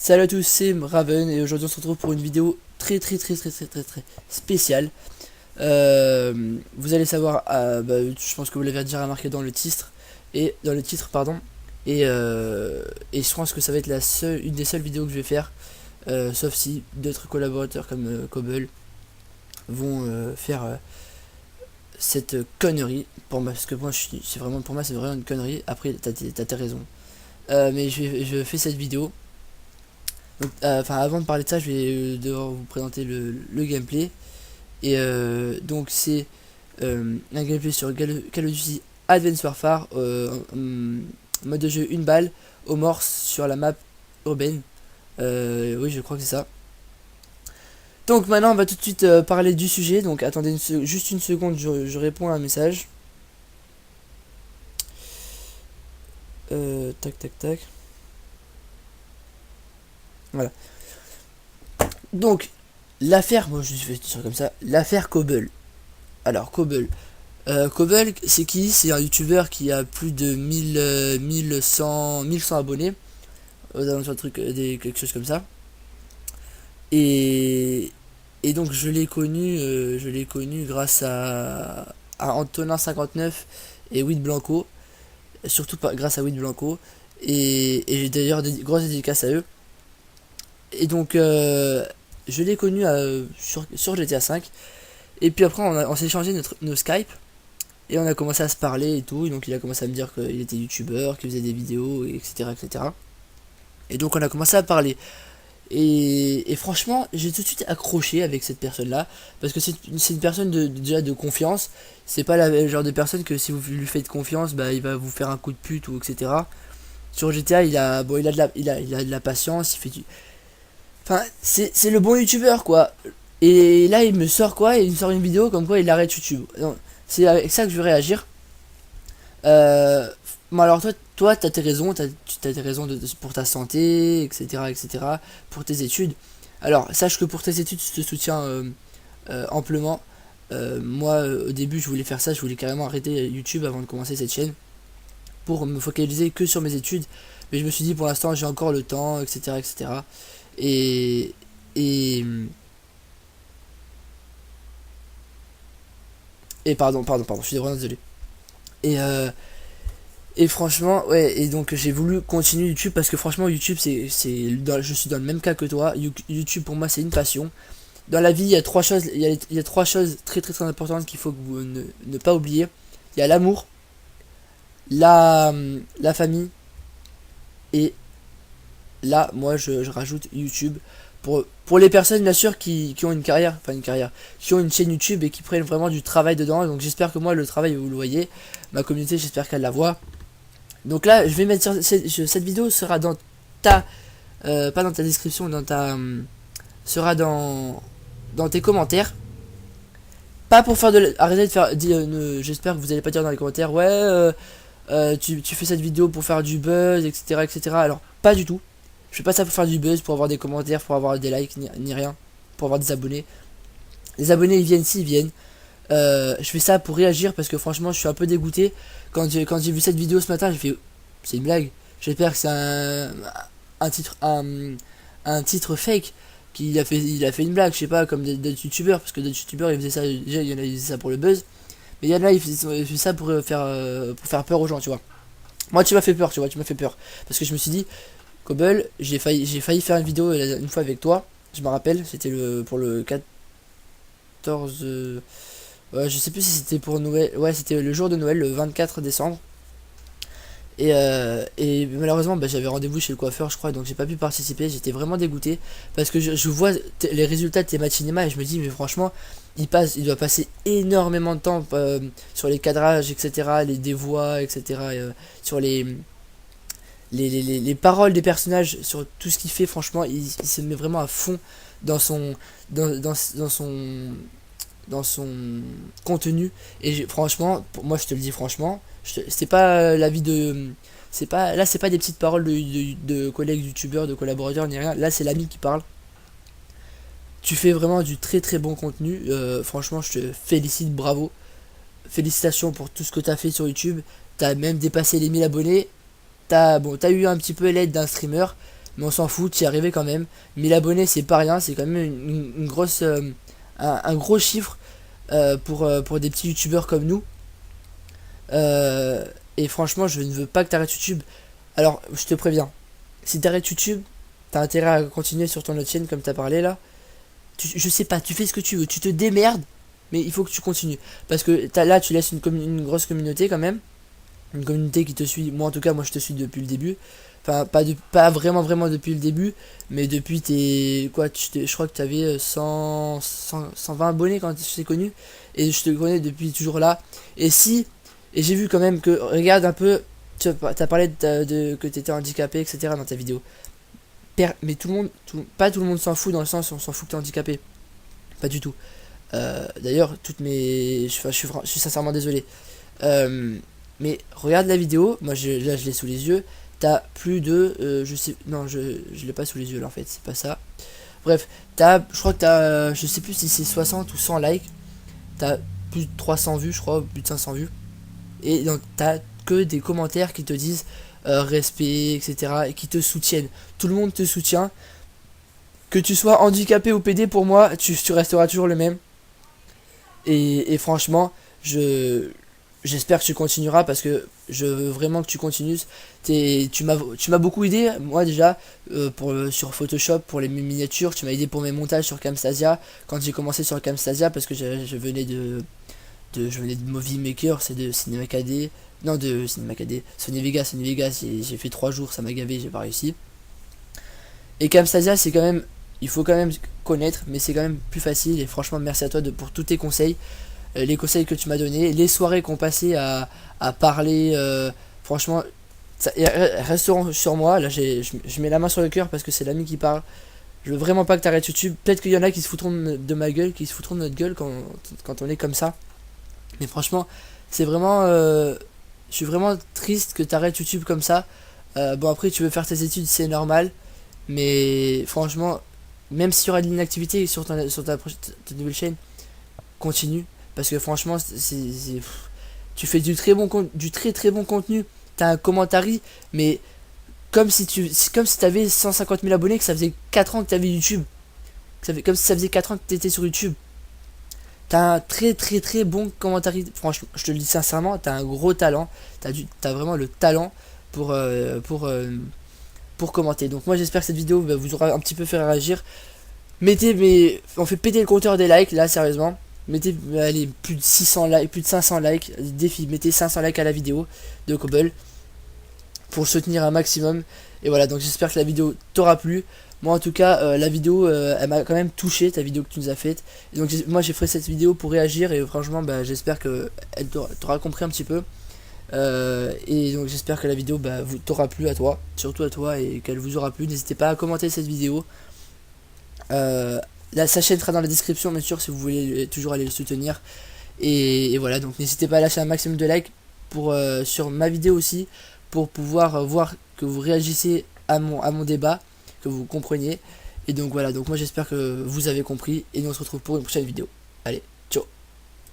Salut à tous, c'est Raven et aujourd'hui on se retrouve pour une vidéo très spéciale. Vous allez savoir, je pense que vous l'avez déjà remarqué dans le titre pardon, et je pense que ça va être une des seules vidéos que je vais faire, sauf si d'autres collaborateurs comme Cobble vont faire cette connerie pour moi, parce que moi c'est vraiment pour moi c'est vraiment une connerie. Après t'as tes raisons, mais je fais cette vidéo. Donc, avant de parler de ça, je vais devoir vous présenter le gameplay. Et donc, c'est un gameplay sur Call of Duty Advanced Warfare, mode de jeu une balle, au morse sur la map urbaine. Oui, je crois que c'est ça. Donc, maintenant, on va tout de suite parler du sujet. Donc, attendez juste une seconde, je réponds à un message. Tac. Voilà. Donc, l'affaire, moi je vais dire comme ça, l'affaire Cobble. Alors, Cobble, c'est qui? C'est un youtubeur qui a plus de 1100 abonnés, aux alentours de trucs, quelque chose comme ça. Et, et donc, je l'ai connu grâce à Antonin59 et Wid Blanco, surtout grâce à Wid Blanco. Et j'ai d'ailleurs des grosses dédicaces à eux. Et donc, je l'ai connu sur GTA 5. Et puis après, on s'est échangé nos Skype. Et on a commencé à se parler et tout. Et donc, il a commencé à me dire qu'il était youtubeur, qu'il faisait des vidéos, etc., etc. Et donc, on a commencé à parler. Et franchement, j'ai tout de suite accroché avec cette personne-là. Parce que c'est une personne déjà de confiance. C'est pas le genre de personne que si vous lui faites confiance, bah, il va vous faire un coup de pute ou etc. Sur GTA, il a de la patience. Enfin, c'est le bon youtubeur quoi. Et là, il me sort quoi? Il me sort une vidéo comme quoi il arrête YouTube. C'est avec ça que je veux réagir. Bon, alors toi, t'as tes raisons, t'as tes raisons pour ta santé, etc., pour tes études. Alors, sache que pour tes études, je te soutiens amplement. Moi, au début, je voulais faire ça, je voulais carrément arrêter YouTube avant de commencer cette chaîne pour me focaliser que sur mes études. Mais je me suis dit, pour l'instant, j'ai encore le temps, etc. Et, et, et pardon, je suis vraiment désolé. Et, et franchement, ouais, et donc j'ai voulu continuer YouTube parce que franchement, YouTube, je suis dans le même cas que toi. YouTube pour moi, c'est une passion. Dans la vie, il y a trois choses, il y a trois choses très importantes qu'il faut que vous ne pas oublier. Il y a l'amour, la famille, et là, moi, je rajoute YouTube. Pour les personnes, bien sûr, qui ont une carrière, qui ont une chaîne YouTube et qui prennent vraiment du travail dedans. Donc j'espère que moi, le travail, vous le voyez. Ma communauté, j'espère qu'elle la voit. Donc là, je vais mettre cette vidéo sera dans ta... pas dans ta description, sera dans tes commentaires. Pas pour faire arrêtez de faire... j'espère que vous allez pas dire dans les commentaires, ouais, tu fais cette vidéo pour faire du buzz, etc. Alors, pas du tout. Je fais pas ça pour faire du buzz, pour avoir des commentaires, pour avoir des likes, ni rien. Pour avoir des abonnés. Les abonnés, ils viennent s'ils viennent. Je fais ça pour réagir parce que franchement, je suis un peu dégoûté. Quand j'ai vu cette vidéo ce matin, j'ai fait... C'est une blague. J'espère que c'est un titre fake. Il a fait une blague, je sais pas, comme d'autres youtubeurs. Parce que d'autres youtubeurs, ils faisaient ça, déjà, il y en a, ils faisaient ça pour le buzz. Mais il y en a, ils faisaient ça pour faire peur aux gens, tu vois. Moi, tu m'as fait peur, tu vois, tu m'as fait peur. Parce que je me suis dit, Cobble, j'ai failli faire une vidéo une fois avec toi. Je me rappelle, c'était pour le 14... ouais, je sais plus si c'était pour Noël. Ouais, c'était le jour de Noël, le 24 décembre. Et malheureusement, j'avais rendez-vous chez le coiffeur, je crois, donc j'ai pas pu participer. J'étais vraiment dégoûté parce que je vois les résultats de tes matchs cinéma et je me dis, mais franchement, il doit passer énormément de temps sur les cadrages, etc., les voix, etc., sur les paroles des personnages, sur tout ce qu'il fait. Franchement, il se met vraiment à fond dans son dans son contenu. Et franchement, moi je te le dis franchement, c'est pas la vie de... c'est pas des petites paroles de collègues youtubeurs, de collaborateurs, ni rien. Là, c'est l'ami qui parle. Tu fais vraiment du très bon contenu. Franchement, je te félicite, bravo. Félicitations pour tout ce que tu as fait sur YouTube. T'as même dépassé les 1000 abonnés. T'as eu un petit peu l'aide d'un streamer. mais on s'en fout, tu y arrivé quand même. 1000 abonnés, c'est pas rien, c'est quand même une grosse, un gros chiffre pour des petits youtubeurs comme nous. Et franchement, je ne veux pas que tu arrêtes YouTube. Alors, je te préviens, si tu arrêtes YouTube, t'as intérêt à continuer sur ton autre chaîne comme t'as parlé là. Je sais pas, tu fais ce que tu veux, tu te démerdes, mais il faut que tu continues. Parce que là, tu laisses une grosse communauté quand même. Une communauté qui te suit. Moi, en tout cas, moi, je te suis depuis le début. Enfin, pas vraiment depuis le début, mais depuis tes. Quoi, je crois que tu avais 120 abonnés quand je t'ai connu. Et je te connais depuis toujours là. Et si. Et j'ai vu quand même que. Regarde un peu. Tu as parlé que tu étais handicapé, etc. dans ta vidéo. Mais tout le monde. Pas tout le monde s'en fout dans le sens où on s'en fout que tu es handicapé. Pas du tout. D'ailleurs, toutes mes. Je suis sincèrement désolé. Mais regarde la vidéo. Moi, là, je l'ai sous les yeux. T'as plus de. Je sais. Non, je l'ai pas sous les yeux là en fait. C'est pas ça. Bref, je crois que t'as. Je sais plus si c'est 60 ou 100 likes. T'as plus de 300 vues, je crois. Plus de 500 vues. Et donc, t'as que des commentaires qui te disent respect, etc. Et qui te soutiennent. Tout le monde te soutient. Que tu sois handicapé ou PD, pour moi, tu resteras toujours le même. Et franchement, j'espère que tu continueras parce que je veux vraiment que tu continues. Tu m'as beaucoup aidé, moi déjà, sur Photoshop, pour les miniatures. Tu m'as aidé pour mes montages sur Camtasia. Quand j'ai commencé sur Camtasia, parce que je venais je venais de Movie Maker, c'est de Cinema 4D. Non, de Cinema 4D. Sony Vegas, j'ai fait 3 jours, ça m'a gavé, j'ai pas réussi. Et Camtasia, c'est quand même. Il faut quand même connaître, mais c'est quand même plus facile. Et franchement, merci à toi pour tous tes conseils. Les conseils que tu m'as donnés, les soirées qu'on passait à parler. Franchement, resteront sur moi. Là, je mets la main sur le cœur parce que c'est l'ami qui parle. Je veux vraiment pas que tu arrêtes YouTube. Peut-être qu'il y en a qui se foutront de ma gueule, qui se foutront de notre gueule quand on est comme ça. Mais franchement, c'est vraiment. Je suis vraiment triste que tu arrêtes YouTube comme ça. Bon, après, tu veux faire tes études, c'est normal. Mais franchement, même s'il y aura de l'inactivité sur ta nouvelle chaîne, continue. Parce que franchement, tu fais du très très bon contenu. T'as un commentary, mais comme si t'avais 150 000 abonnés, que ça faisait 4 ans que t'avais YouTube. Comme si ça faisait 4 ans que t'étais sur YouTube. T'as un très très bon commentary. Franchement, je te le dis sincèrement, t'as un gros talent. T'as vraiment le talent pour commenter. Donc moi j'espère que cette vidéo vous aura un petit peu fait réagir. On fait péter le compteur des likes là, sérieusement. Mettez, allez, plus de 600 likes, plus de 500 likes, défi, mettez 500 likes à la vidéo de Cobble pour soutenir un maximum. Et voilà, donc j'espère que la vidéo t'aura plu. Moi en tout cas, la vidéo, elle m'a quand même touché, ta vidéo que tu nous as faite. Et donc moi j'ai fait cette vidéo pour réagir et franchement, j'espère que elle t'aura compris un petit peu. Et donc j'espère que la vidéo t'aura plu à toi, surtout à toi, et qu'elle vous aura plu. N'hésitez pas à commenter cette vidéo. Sa chaîne sera dans la description bien sûr si vous voulez toujours aller le soutenir. Et voilà, donc n'hésitez pas à lâcher un maximum de likes sur ma vidéo aussi, pour pouvoir voir que vous réagissez à mon débat, que vous compreniez. Et donc voilà, donc moi j'espère que vous avez compris, et nous on se retrouve pour une prochaine vidéo. Allez.